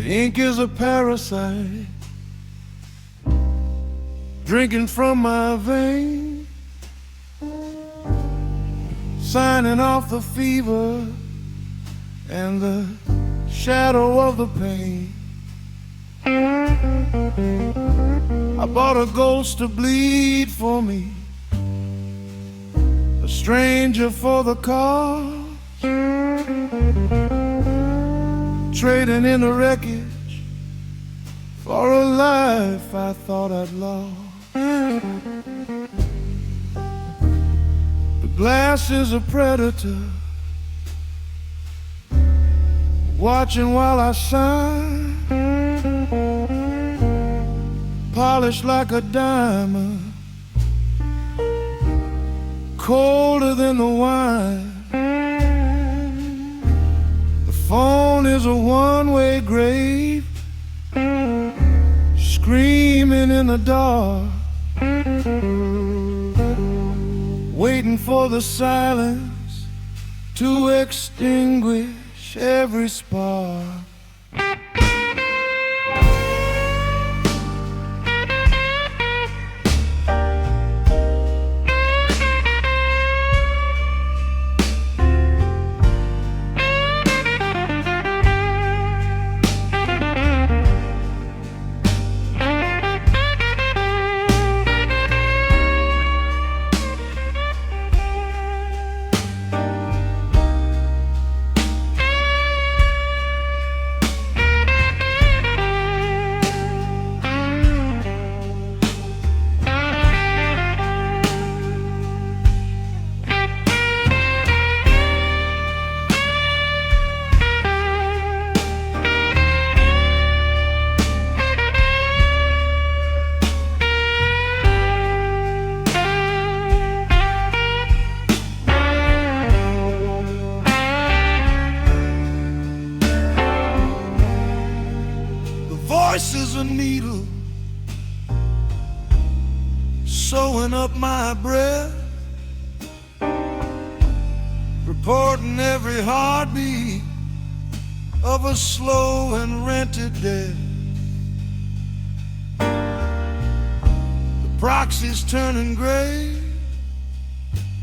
ink is a parasite drinking from my veins, signing off the fever and the shadow of the pain. I bought a ghost to bleed for me, a stranger for the cause, trading in the wreckage for a life I thought I'd lost. The glass is a predator, watching while I shine, polished like a diamond, colder than the wine. The phone is a one-way grave, screaming in the dark, waiting for the silence to extinguish every spark. Voice is a needle sewing up my breath, reporting every heartbeat of a slow and rented death. The proxy's turning gray,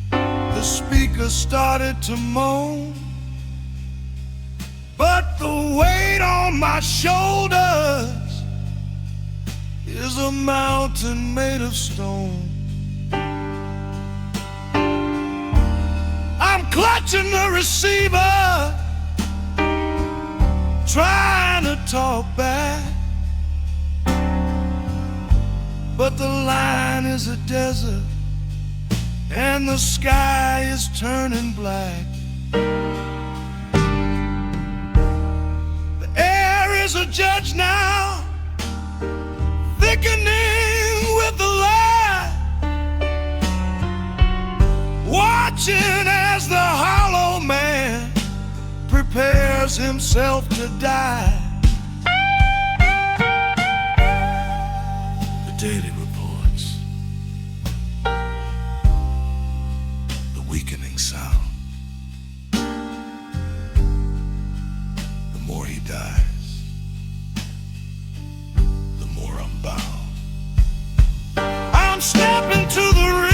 the speaker started to moan, but the weight on my shoulders is a mountain made of stone. I'm clutching the receiver, trying to talk back, but the line is a desert and the sky is turning black. The air is a judge now, thickening with the light, watching as the hollow man prepares himself to die. The daily reports, the weakening sound. The more he dies, the more I'm bound. I'm stepping to the rhythm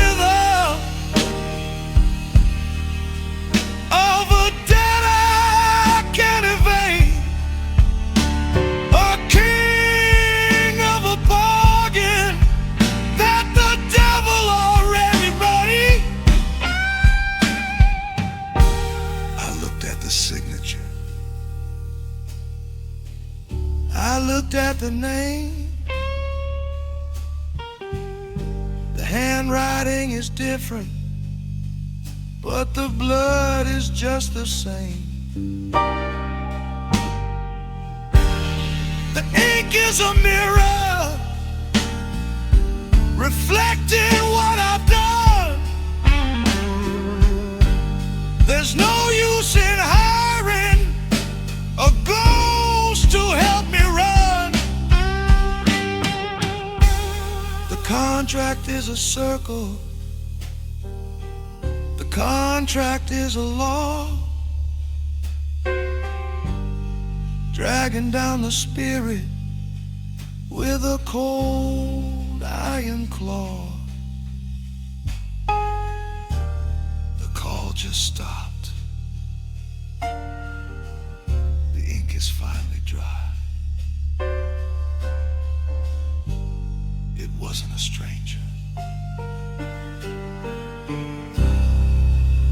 of a debt I can't evade, a king of a bargain that the devil already made. I looked at the signature, I looked at the name. The handwriting is different, but the blood is just the same. The ink is a mirror, reflecting what I've done. There's no use in hiring a ghost to help me run. The contract is a circle, the contract is a law. dragging down the spirit with a cold iron claw. The call just stopped. The ink is finally dry. It wasn't a stranger.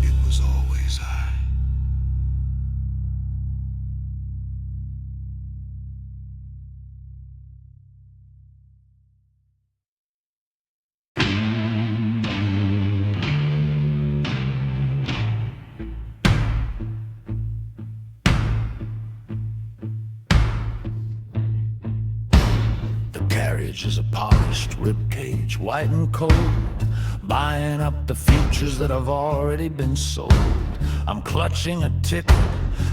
It was always I. Carriage is a polished ribcage, white and cold, buying up the futures that have already been sold. I'm clutching a ticket,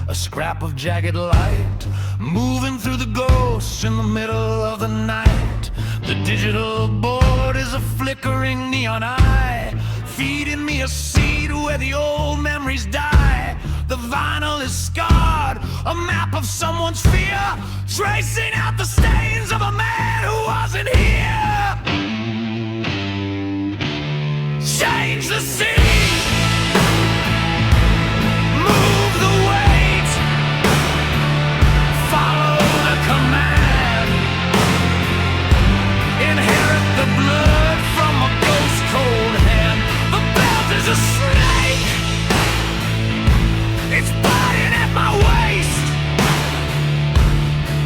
a scrap of jagged light, moving through the ghosts in the middle of the night. The digital board is a flickering neon eye, feeding me a seed where the old memories die. The vinyl is scarred, a map of someone's fear, tracing out the stains of a man who wasn't here. Change the scene, move the weight, follow the command, inherit the blood from a ghost cold hand. The belt is a snake, it's biting at my waist,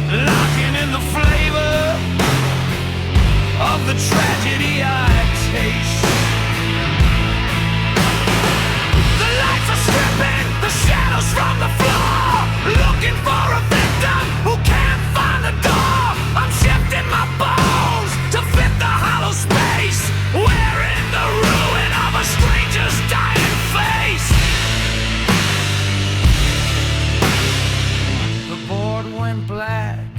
locking in the flavor of the tragedy I taste. The lights are stripping the shadows from the floor, looking for a victim who can't find the door. I'm shifting my bones to fit the hollow space, wearing the ruin of a stranger's dying face. Board went black,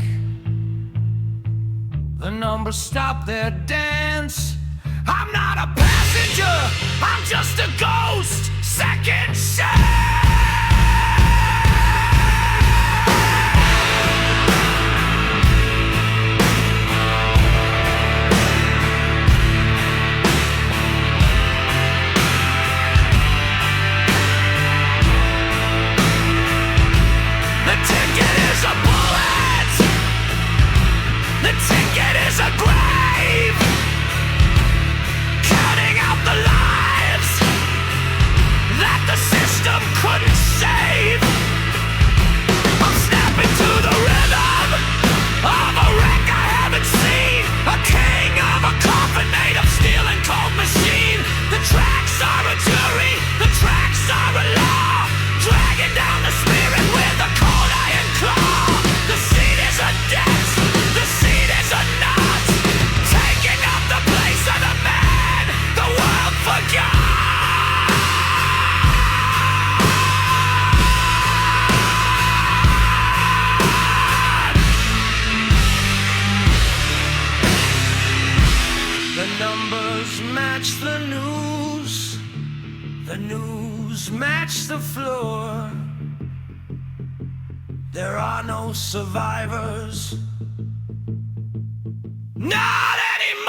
the numbers stopped their dance. I'm not a passenger, I'm just a ghost, second chance. The ticket is a bullet, the ticket is a grave, counting out the lives that the system couldn't save. I'm snapping to the rhythm of a wreck I haven't seen, a king of a coffin made of steel and cold machine. The tracks are a jury, the tracks are a law, dragging down the spirit with a cold iron claw. The seed is a debt, the seed is a knot, taking up the place of the man the world forgot. The numbers match the news match the floor. There are no survivors, not anymore.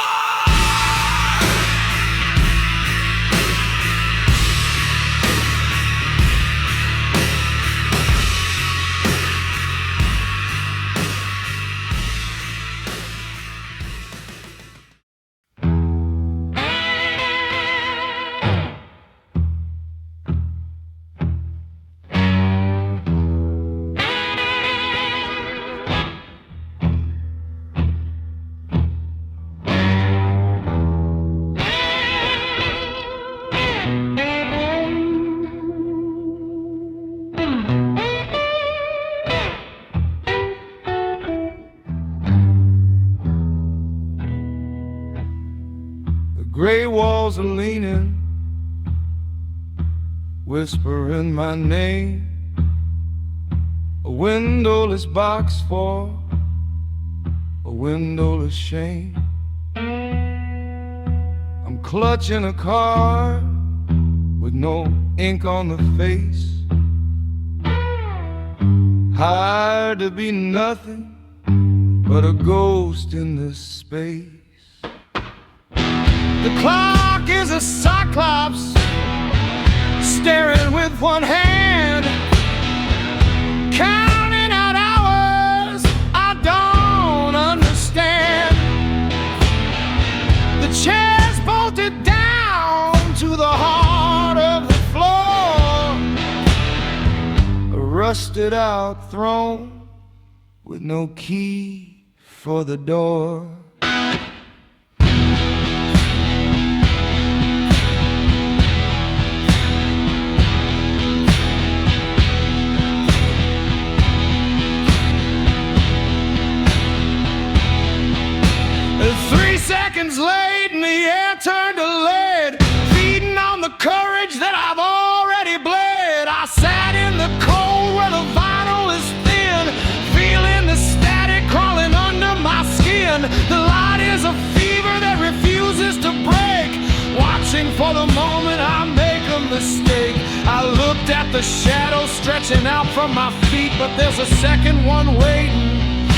Gray walls are leaning, whispering my name. A windowless box for a windowless shame. I'm clutching a card with no ink on the face, Hired to be nothing but a ghost in this space. The clock is a cyclops staring with one hand, counting out hours I don't understand. The chair's bolted down to the heart of the floor, a rusted out throne with no key for the door. Late and the air turned to lead, feeding on the courage that I've already bled. I sat in the cold where the vinyl is thin, feeling the static crawling under my skin. The light is a fever that refuses to break, watching for the moment I make a mistake. I looked at the shadow stretching out from my feet, but there's a second one waiting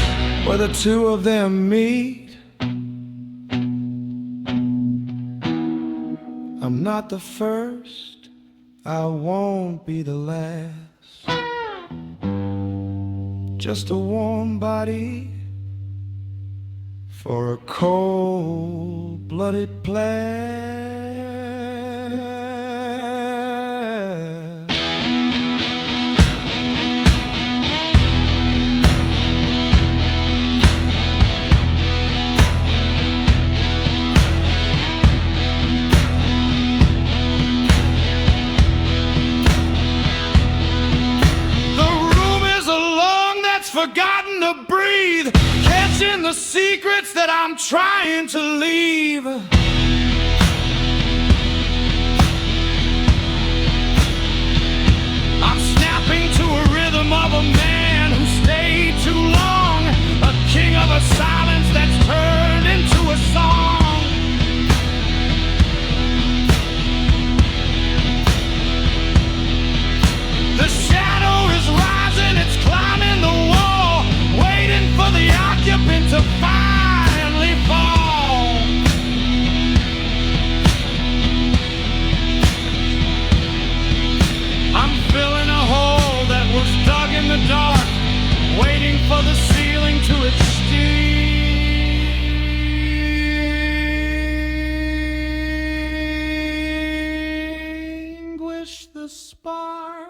where the two of them meet. I'm not the first, I won't be the last. Just a warm body for a cold-blooded blast. Forgotten to breathe, catching the secrets that I'm trying to leave. I'm snapping to a rhythm of a man who stayed too long, a king of a silence that's turned into a song. The shadow is rising, it's climbing the wall, waiting for the occupant to finally fall. I'm filling a hole that was dug in the dark, waiting for the ceiling to extinguish the spark.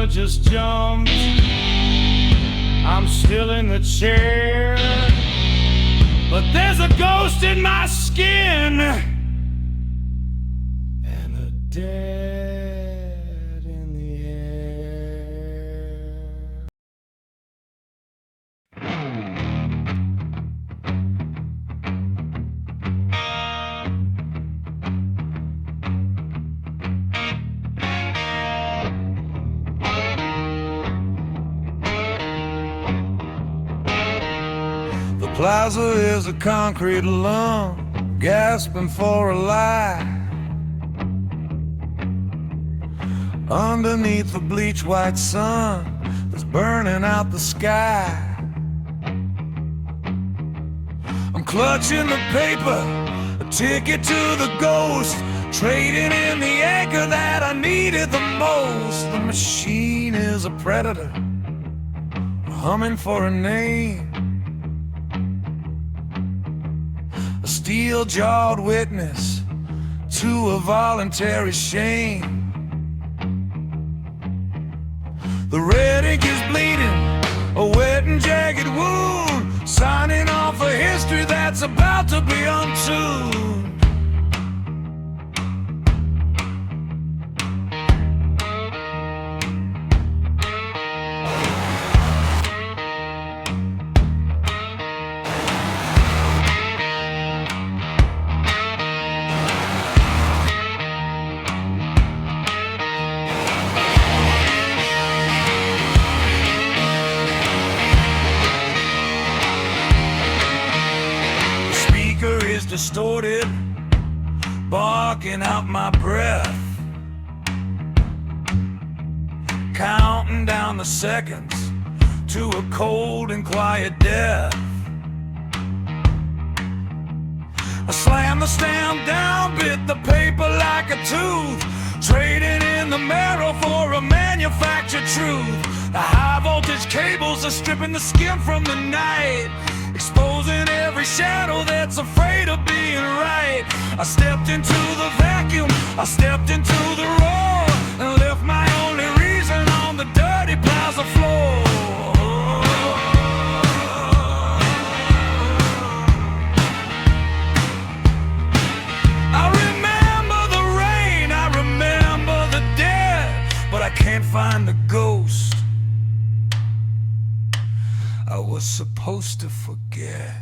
Just jumped, I'm still in the chair, but there's a ghost in my skin and a dead in the air. Plaza is a concrete lump, gasping for a lie. Underneath the bleach white sun that's burning out the sky, I'm clutching the paper, a ticket to the ghost, trading in the anchor that I needed the most. The machine is a predator, humming for a name, a steel-jawed witness to a voluntary shame. The red ink is bleeding, a wet and jagged wound, signing off a history that's about to be untuned. distorted, barking out my breath, counting down the seconds to a cold and quiet death. I slammed the stamp down, bit the paper like a tooth, trading in the marrow for a manufactured truth. The high voltage cables are stripping the skin from the night, exposing every shadow that's afraid of being right. I stepped into the vacuum, I stepped into the roar, and left my only reason on the dirty plaza floor. I remember the rain, I remember the dead, but I can't find the ghost I was supposed to forget.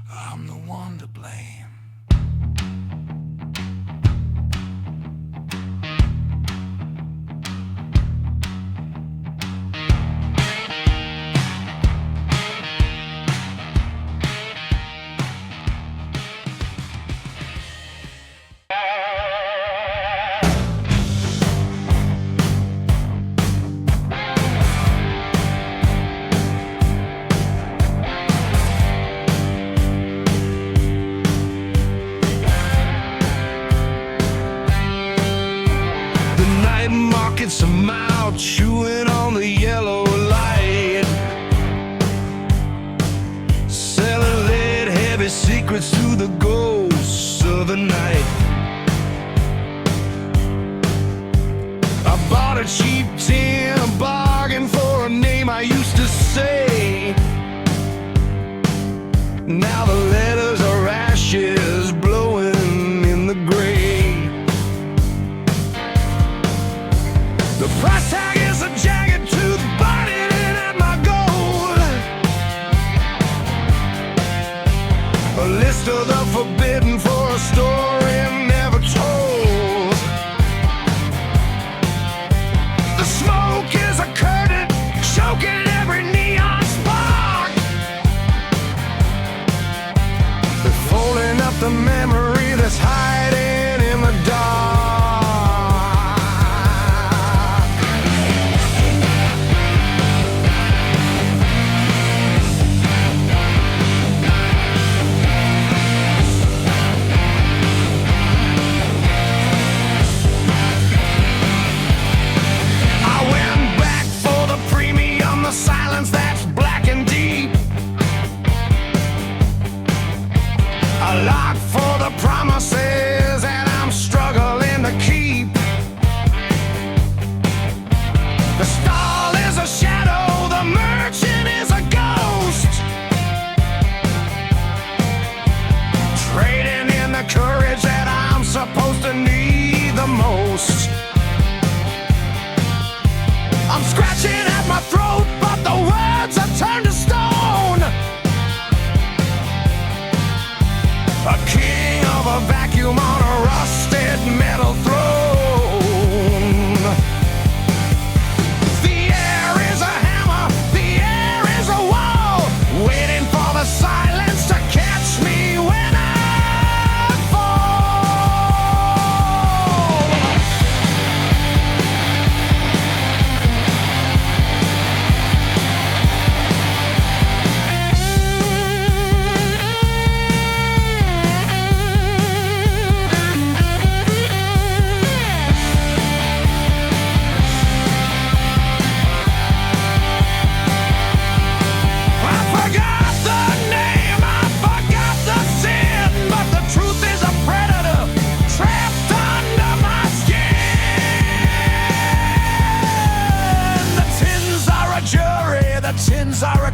I'm the one to blame. Markets some out, chewing on the yellow light, selling lead heavy secrets to the ghosts of the night. I bought a cheap tin, a bargain for a name I used to say. Now the letters are ashes blowing in the gray. The price tag is a jagged tooth biting in at my gold. A list of the forbidden for a story never told. The smoke is a curtain choking every neon spark.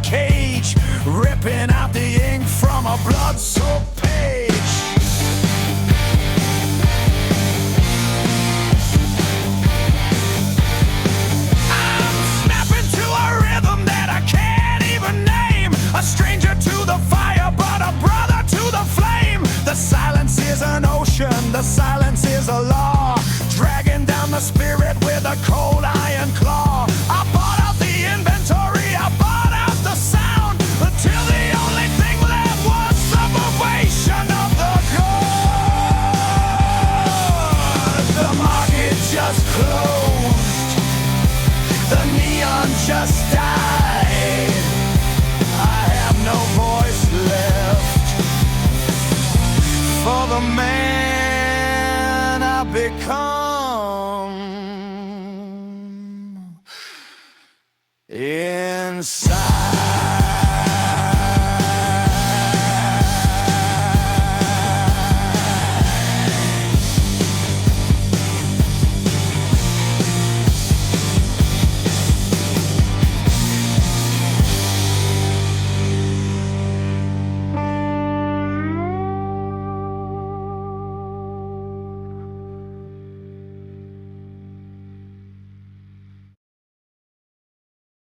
cage, ripping out the ink from a blood-soaked page. I'm snapping to a rhythm that I can't even name. A stranger to the fire, but a brother to the flame. The silence is an ocean, the silence is a law, dragging down the spirit with a cold iron claw. I bought out the inventory, I bought out the sound, until the only thing left was the vibration of the good. The market just closed, the neon just died. I have no voice left for the man I've become inside.